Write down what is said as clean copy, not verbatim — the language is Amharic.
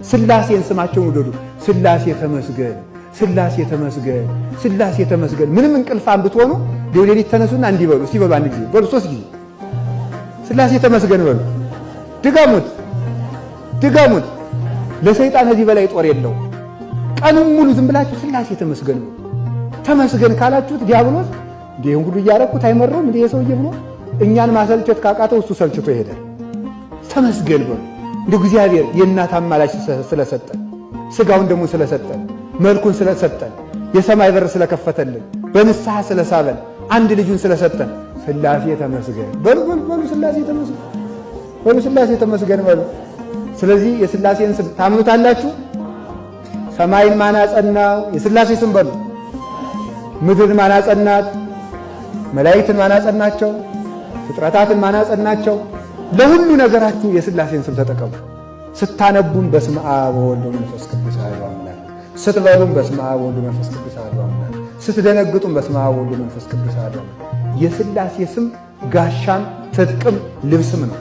ስላሴን ስማቸውን ውደዱ። ስላሴ ተመስገን፣ ስላሴ ተመስገን፣ ስላሴ ተመስገን። ምንም እንቅልፋም ብትሆኑ ሌሊት ተነሱና እንዲህ በሉ። እስቲ በሉ አንድ ጊዜ በሉ፣ 3 ጊዜ ስላሴ ተመስገን በሉ። ድገሙት፣ ድገሙት። ለሰይጣን እዚህ በላይ ጦር የለው። ቀኑን ሙሉ ዝም ብላችሁ ስላሴ ተመስገን በሉ። ተመስገን ካላችሁት ዲያብሎስ እንዲህ ሁሉ እያረኩት አይመረውም እንዲህ ሰውዬ ብሎ እኛን ማሰልቸት ካቃተው እሱ ሰልችቶ ይሄዳል። ተመስገን በሉ። እንደ እግዚአብሔር የእናት አማላጅ ስለሰጠን፣ ስጋውን ደግሞ ስለሰጠን፣ መልኩን ስለሰጠን፣ የሰማይ በር ስለከፈተልን፣ በንስሐ ስለሳበን፣ አንድ ልጁን ስለሰጠን ስላሴ ተመስገን በሉ በሉ። ስላሴ ተመስገን በሉ። ስላሴ ተመስገን በሉ። ስለዚህ የስላሴን ስም ታምኑታላችሁ? ሰማይን ማን አጸናው? የስላሴ ስም በሉ። ምድርን ማን አጸናት? መላእክትን ማን አጸናቸው? ፍጥረታትን ማን አጸናቸው? ለሁሉ ነገራችሁ የስላሴን ስም ተጠቀሙ። ስታነቡም በስመ አብ ወወልድ ወመንፈስ ቅዱስ አሐዱ አምላክ፣ ስትበሉም በስመ አብ ወወልድ ወመንፈስ ቅዱስ አሐዱ አምላክ፣ ስትደነግጡም በስመ አብ ወወልድ ወመንፈስ ቅዱስ አሐዱ አምላክ። የስላሴ ስም ጋሻም ትጥቅም ልብስም ነው።